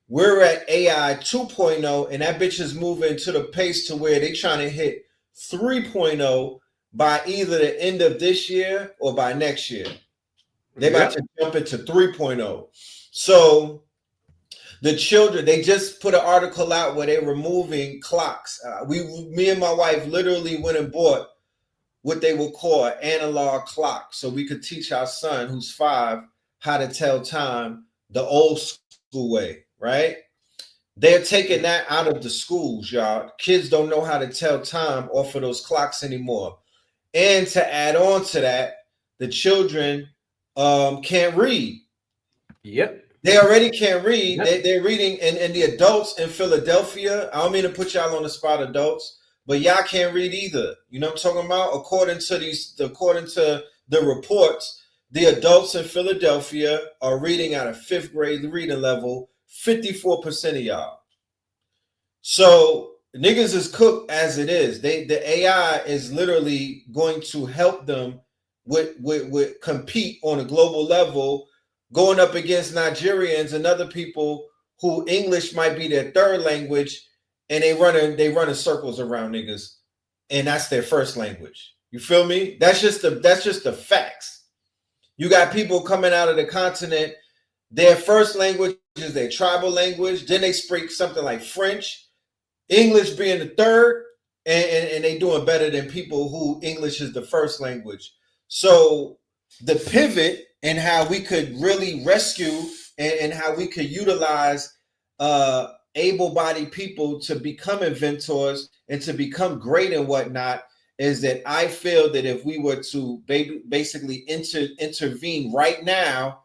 We're at AI 2.0, and that bitch is moving to the pace to where they trying to hit 3.0 by either the end of this year or by next year. They're about to jump into 3.0. So the children, they just put an article out where they're removing clocks. Me and my wife literally went and bought what they will call an analog clock so we could teach our son, who's 5, how to tell time the old school way, right? They're taking that out of the schools, y'all. Kids don't know how to tell time off of those clocks anymore. And to add on to that, the children can't read. Yep. They already can't read. Yep. They're reading, and the adults in Philadelphia, I don't mean to put y'all on the spot, adults, but y'all can't read either. You know what I'm talking about? According to the reports, the adults in Philadelphia are reading at a 5th grade reading level, 54% of y'all. So niggas is cooked as it is. The AI is literally going to help them with compete on a global level, going up against Nigerians and other people who English might be their 3rd language, and they running circles around niggas, and that's their 1st language. You feel me? That's just the facts. You got people coming out of the continent, their 1st language is their tribal language, then they speak something like French, English being the 3rd, and they doing better than people who English is the 1st language. So the pivot and how we could really rescue and how we could utilize able-bodied people to become inventors and to become great and whatnot is that I feel that if we were to basically intervene right now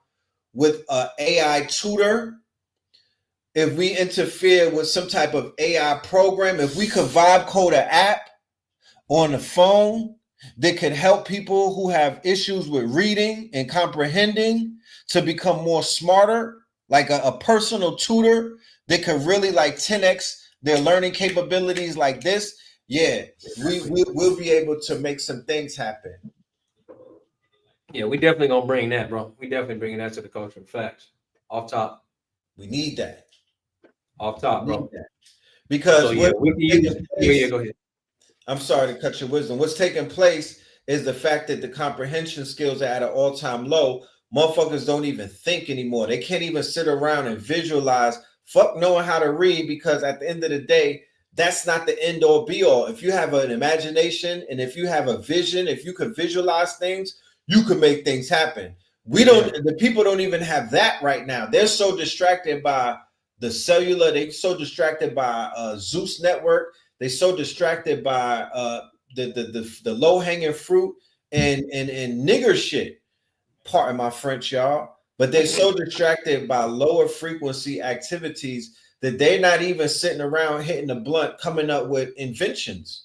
with an AI tutor, if we interfere with some type of AI program, if we could vibe code an app on the phone that could help people who have issues with reading and comprehending to become more smarter, like a personal tutor that could really like 10x their learning capabilities like this, we'll be able to make some things happen. Yeah, we definitely gonna bring that, bro. We definitely bringing that to the culture. Facts. Off top. We need that. Off top, bro. Because so, yeah, go ahead. I'm sorry to cut your wisdom. What's taking place is the fact that the comprehension skills are at an all-time low. Motherfuckers don't even think anymore. They can't even sit around and visualize. Fuck knowing how to read, because at the end of the day, that's not the end all be all. If you have an imagination and if you have a vision, if you could visualize things, you can make things happen. The people don't even have that right now. They're so distracted by the cellular. They're so distracted by Zeus network. They're so distracted by the low-hanging fruit and nigger shit. Pardon my French, y'all. But they're so distracted by lower frequency activities that they're not even sitting around hitting the blunt, coming up with inventions.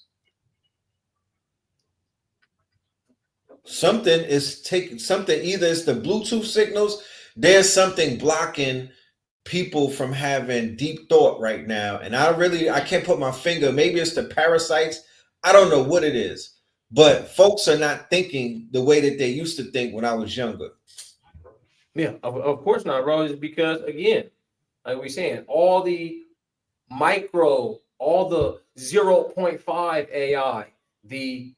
Something is taking something, either it's the Bluetooth signals, there's something blocking people from having deep thought right now. And I can't put my finger, maybe it's the parasites. I don't know what it is, but folks are not thinking the way that they used to think when I was younger. Yeah, of course not, bro. It's because, again, like we're saying, all the all the 0.5 AI, the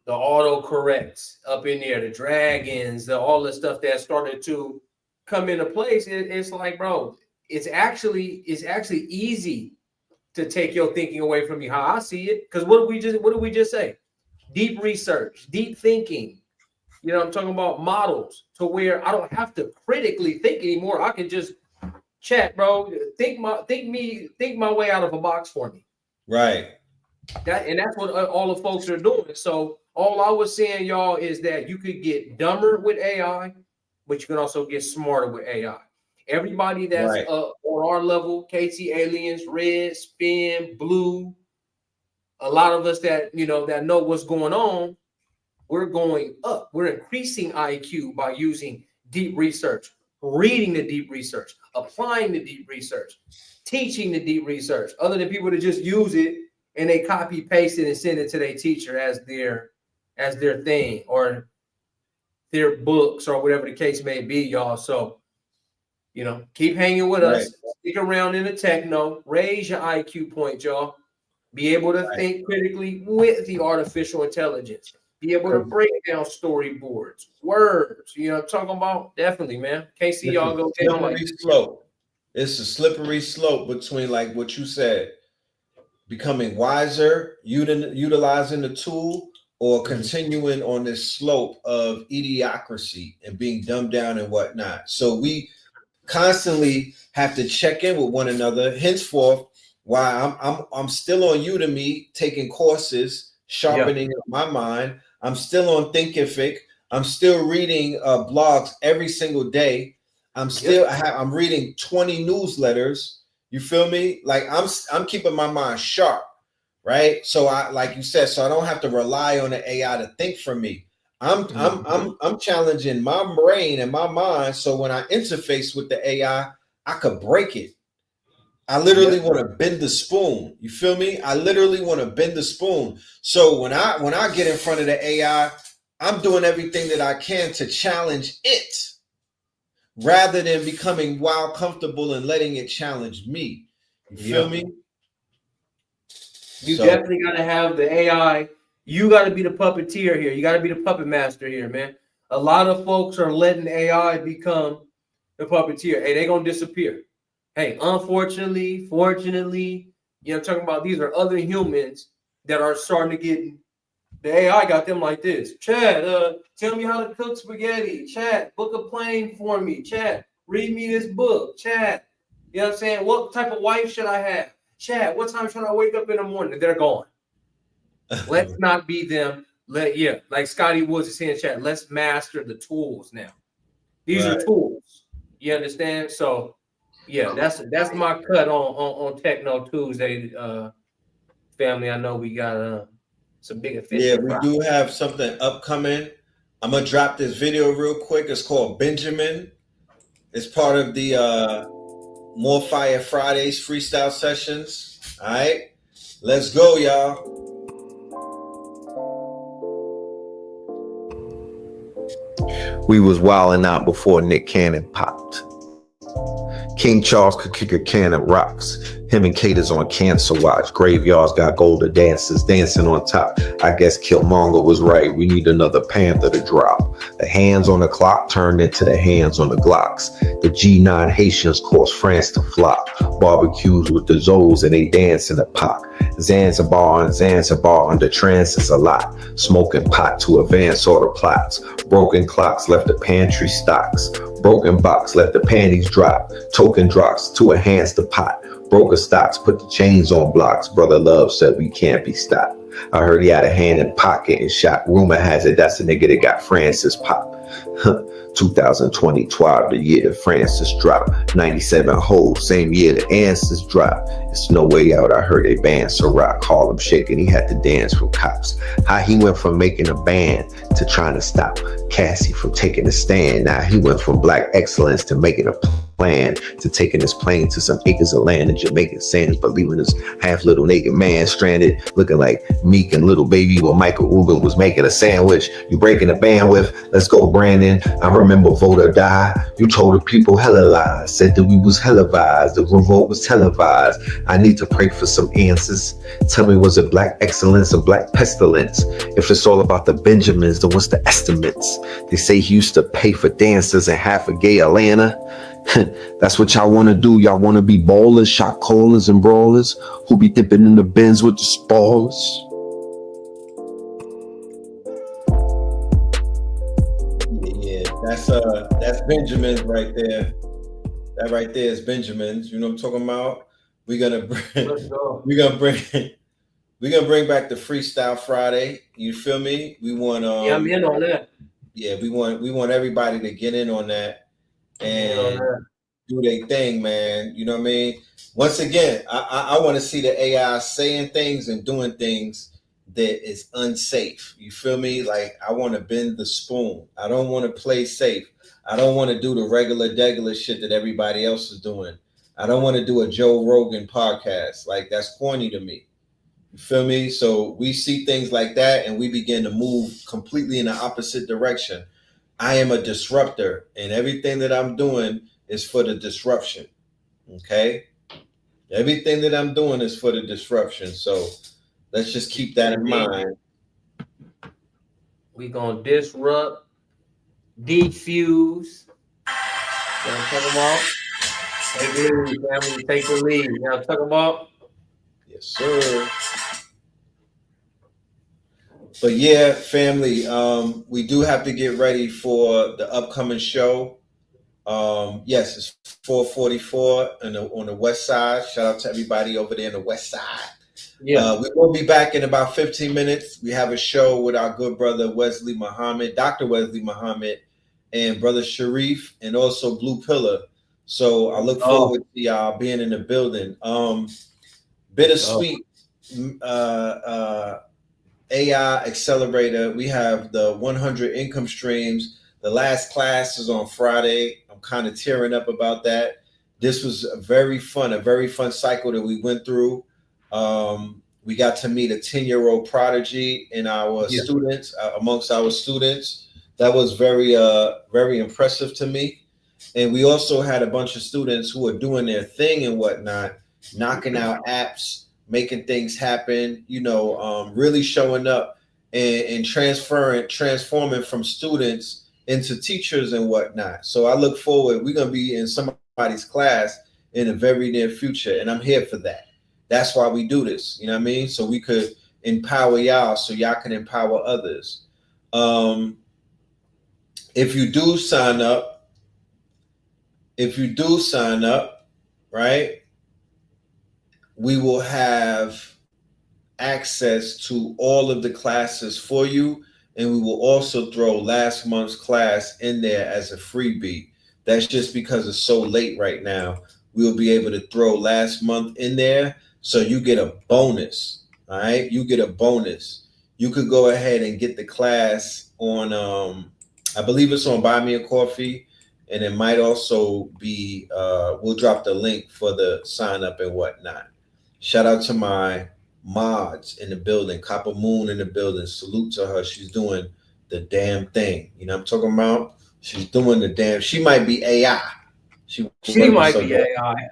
auto corrects up in there, the dragons, all the stuff that started to come into place. It's like, bro, it's actually easy to take your thinking away from you. How I see it, because what did we just say? Deep research, deep thinking. You know, I'm talking about models to where I don't have to critically think anymore. I can just chat, bro. Think my way out of a box for me. Right. That's what all the folks are doing. So all I was saying, y'all, is that you could get dumber with AI, but you can also get smarter with AI. Everybody that's Right. On our level, KT Aliens, Red, Spin, Blue, a lot of us that know what's going on, we're going up. We're increasing IQ by using deep research, reading the deep research, applying the deep research, teaching the deep research, other than people that just use it and they copy paste it and send it to their teacher as their thing or their books or whatever the case may be, y'all. So, keep hanging with us. Stick around in the TechKNOW. Raise your IQ point, y'all. Be able to think critically with the artificial intelligence. Be able to break down storyboards, words. You know what I'm talking about? Definitely, man. Can't see y'all go down like slope. It's a slippery slope between, like what you said, becoming wiser, utilizing the tool, or continuing on this slope of idiocracy and being dumbed down and whatnot. So we constantly have to check in with one another. Henceforth, why I'm still on Udemy taking courses, sharpening my mind. I'm still on Thinkific. I'm still reading blogs every single day. I'm reading 20 newsletters. You feel me? Like I'm keeping my mind sharp, right? So like you said, so I don't have to rely on the AI to think for me. I'm challenging my brain and my mind. So when I interface with the AI, I could break it. I literally want to bend the spoon. You feel me? I literally want to bend the spoon. So when I get in front of the AI, I'm doing everything that I can to challenge it, rather than becoming wild comfortable and letting it challenge me. You feel me? You definitely got to have the AI. You got to be the puppeteer here. You got to be the puppet master here, man. A lot of folks are letting AI become the puppeteer. Hey, they're going to disappear. Hey, unfortunately, fortunately, I'm talking about these are other humans that are starting to get, the AI got them like this. Chad, tell me how to cook spaghetti. Chad, book a plane for me. Chad, read me this book. Chad, you know what I'm saying? What type of wife should I have? Chad, what time should I wake up in the morning? They're gone. Let's not be them. Like Scotty Woods is saying, Chad, let's master the tools now. These are tools. You understand? So, that's my cut on TechKNOW Tuesday, family. I know we got some bigger fish. Yeah, we do have something upcoming. I'm gonna drop this video real quick. It's called Benjamin. It's part of the More Fire Fridays freestyle sessions. All right, let's go, y'all. We was wilding out before Nick Cannon popped. King Charles could kick a can of rocks. Him and Cater's on Cancer Watch. Graveyards got golden dancers dancing on top. I guess Killmonger was right. We need another Panther to drop. The hands on the clock turned into the hands on the Glocks. The G9 Haitians caused France to flop. Barbecues with the Zoes and they dance in the pot. Zanzibar under trance is a lot. Smoking pot to advance order plots. Broken clocks left the pantry stocks. Broken box left the panties drop. Token drops to enhance the pot. Broker stocks put the chains on blocks. Brother Love said we can't be stopped. I heard he had a hand in pocket and shot. Rumor has it that's the nigga that got Francis pop. 2020, 12, the year that Francis dropped. 97 holes, same year the answers dropped. It's no way out. I heard they banned Ciroc, call him shaking. He had to dance from cops. How he went from making a band to trying to stop Cassie from taking a stand. Now he went from black excellence to making a plan to taking his plane to some acres of land in Jamaican sands, but leaving his half little naked man stranded, looking like Meek and Little Baby while Michael Rubin was making a sandwich. You breaking the bandwidth? Let's go, Brandon. I remember vote or die. You told the people hella lies, said that we was televised, the revolt was televised. I need to pray for some answers. Tell me, was it black excellence or black pestilence? If it's all about the Benjamins, then what's the estimates? They say he used to pay for dancers in half a gay Atlanta. That's what y'all want to do. Y'all want to be ballers, shot callers, and brawlers who be dipping in the bins with the spoilers. Yeah, that's Benjamin's right there. That right there is Benjamin's. You know what I'm talking about? We're gonna Let's go. we're gonna bring back the Freestyle Friday. You feel me? We want Yeah, I'm in on that. yeah, we want everybody to get in on that and do their thing, man. You know what I mean? Once again, I want to see the AI saying things and doing things that is unsafe. You feel me? Like I want to bend the spoon. I don't want to play safe. I don't want to do the regular shit that everybody else is doing. I don't want to do a Joe Rogan podcast. Like that's corny to me. You feel me? So we see things like that and we begin to move completely in the opposite direction. I am a disruptor and everything that I'm doing is for the disruption. Okay? Everything that I'm doing is for the disruption. So let's just keep that in mind. We gonna disrupt, defuse. You know what I'm talking about? Take the lead, family. Take the lead. You know what I'm talking about? Yes, sir. But yeah, family, we do have to get ready for the upcoming show. Yes, it's 444 on the west side. Shout out to everybody over there on the west side. Yeah. We will be back in about 15 minutes. We have a show with our good brother Wesley Muhammad, Dr. Wesley Muhammad, and brother Sharif, and also Blue Pillar. So I look forward to y'all being in the building. Bittersweet AI Accelerator. We have the 100 income streams. The last class is on Friday. I'm kind of tearing up about that. This was a very fun cycle that we went through. We got to meet a 10-year-old prodigy in our students, amongst our students. That was very impressive to me. And we also had a bunch of students who are doing their thing and whatnot, knocking out apps, making things happen, really showing up and transforming from students into teachers and whatnot. So I look forward. We're going to be in somebody's class in the very near future, and I'm here for that. That's why we do this, you know what I mean? So we could empower y'all so y'all can empower others. If you do sign up, right, we will have access to all of the classes for you, and we will also throw last month's class in there as a freebie. That's just because it's so late right now. We'll be able to throw last month in there, so you get a bonus. All right, you get a bonus. You could go ahead and get the class on I believe it's on Buy Me a Coffee, and it might also be we'll drop the link for the sign up and whatnot. Shout out to my mods in the building, Copper Moon in the building. Salute to her. She's doing the damn thing. You know what I'm talking about? She's doing the damn. She might be AI. She might be AI.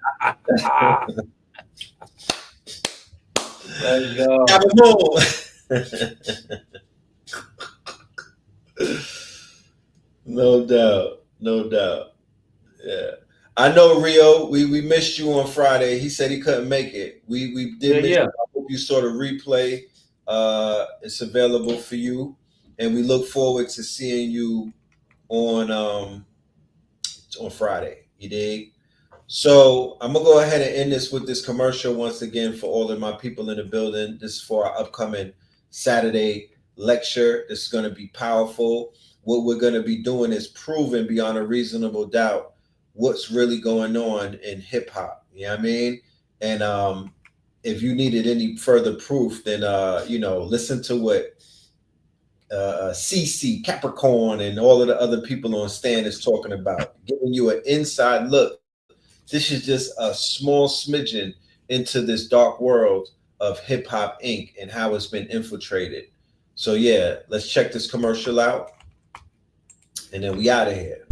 Let's go. Copper Moon. No doubt. Yeah. I know, Rio, we missed you on Friday. He said he couldn't make it. We did miss you. I hope you saw the replay. It's available for you. And we look forward to seeing you on Friday. You dig? So I'm gonna go ahead and end this with this commercial once again for all of my people in the building. This is for our upcoming Saturday lecture. This is gonna be powerful. What we're gonna be doing is proving beyond a reasonable doubt what's really going on in hip hop. You know what I mean? And if you needed any further proof, then listen to what CC, Capricorn, and all of the other people on Stan is talking about, giving you an inside look. This is just a small smidgen into this dark world of Hip Hop Inc. and how it's been infiltrated. So yeah, let's check this commercial out, and then we out of here.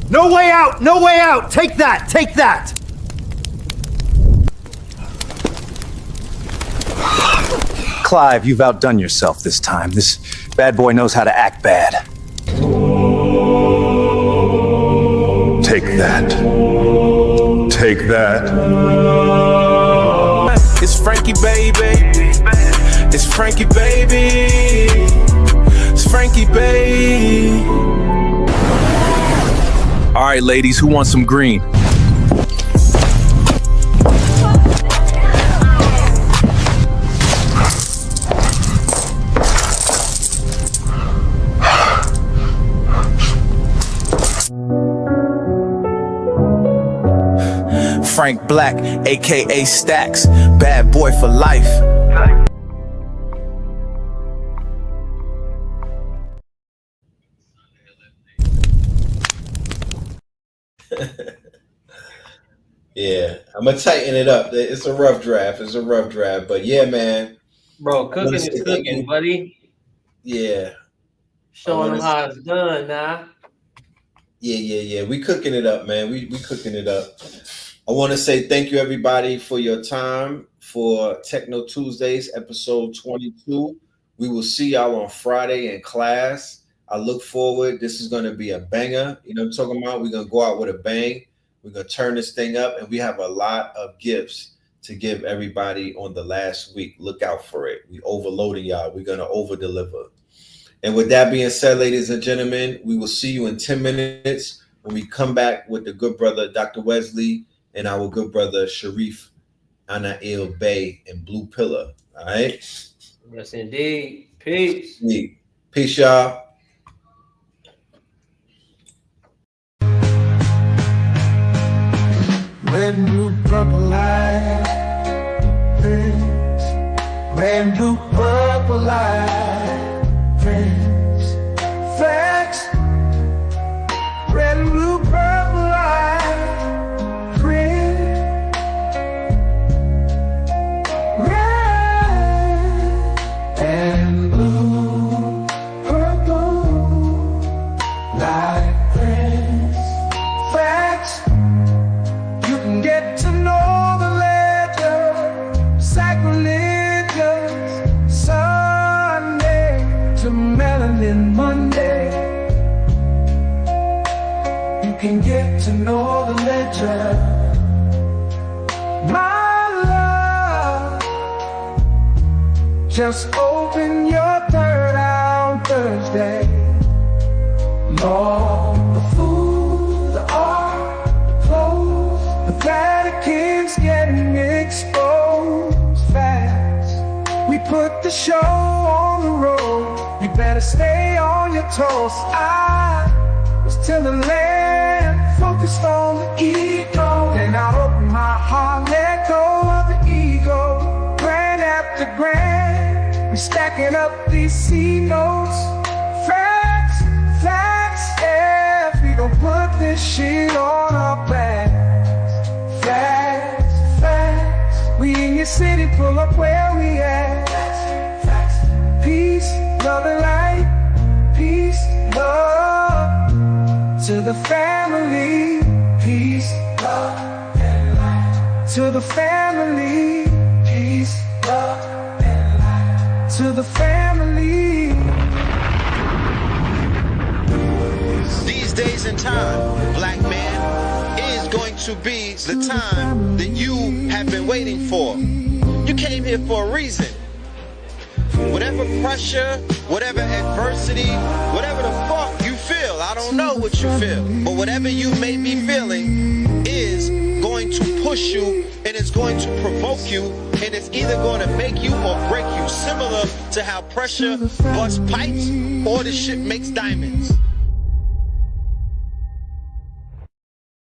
No way out! No way out! Take that! Take that! Clive, you've outdone yourself this time. This bad boy knows how to act bad. Take that. Take that. It's Frankie, baby. It's Frankie, baby. It's Frankie, baby. All right, ladies, who wants some green? Frank Black, aka Stacks, bad boy for life. Yeah, I'm gonna tighten it up. It's a rough draft. It's a rough draft, but yeah, man. Bro, cooking is cooking, buddy. Yeah, Showing them how it's done now. Yeah. We cooking it up, man. We cooking it up. I want to say thank you, everybody, for your time for Techno Tuesdays, episode 22. We will see y'all on Friday in class. I look forward. This is going to be a banger. You know what I'm talking about? We're going to go out with a bang. We're going to turn this thing up, and we have a lot of gifts to give everybody on the last week. Look out for it. We overloading y'all. We're going to over-deliver. And with that being said, ladies and gentlemen, we will see you in 10 minutes when we come back with the good brother, Dr. Wesley, and our good brother, Sharif Anail Bey and Blue Pillar. All right? Yes, indeed. Peace. Peace, y'all. Brand new purple light, friends. Brand new purple light, friends. Facts. Brand new purple light, friends. Red and blue, purple light, friends. Facts. You can get to know the ledger, sacrilegious Sunday to melanin Monday. You can get to know the ledger, my love. Just open your third eye on Thursday. Lord, the food, the art, the clothes, the Vatican's getting exposed fast. We put the show on the road. You better stay on your toes. I was till the land focused on the ego. Then I opened my heart, let go of the ego. Grand after grand, we stacking up these C notes. Facts, facts, yeah. We gon' put this shit on our backs. Facts, facts. We in your city, pull up where we at. Facts, peace, love and light. Peace, love to the family. Peace, love and light to the family. Peace, love and light to the family. These days and time, black man, is going to be the time that you have been waiting for. You came here for a reason. Whatever pressure, whatever adversity, whatever the fuck you feel, I don't know what you feel, but whatever you may be feeling is going to push you and it's going to provoke you and it's either going to make you or break you, similar to how pressure busts pipes or the shit makes diamonds.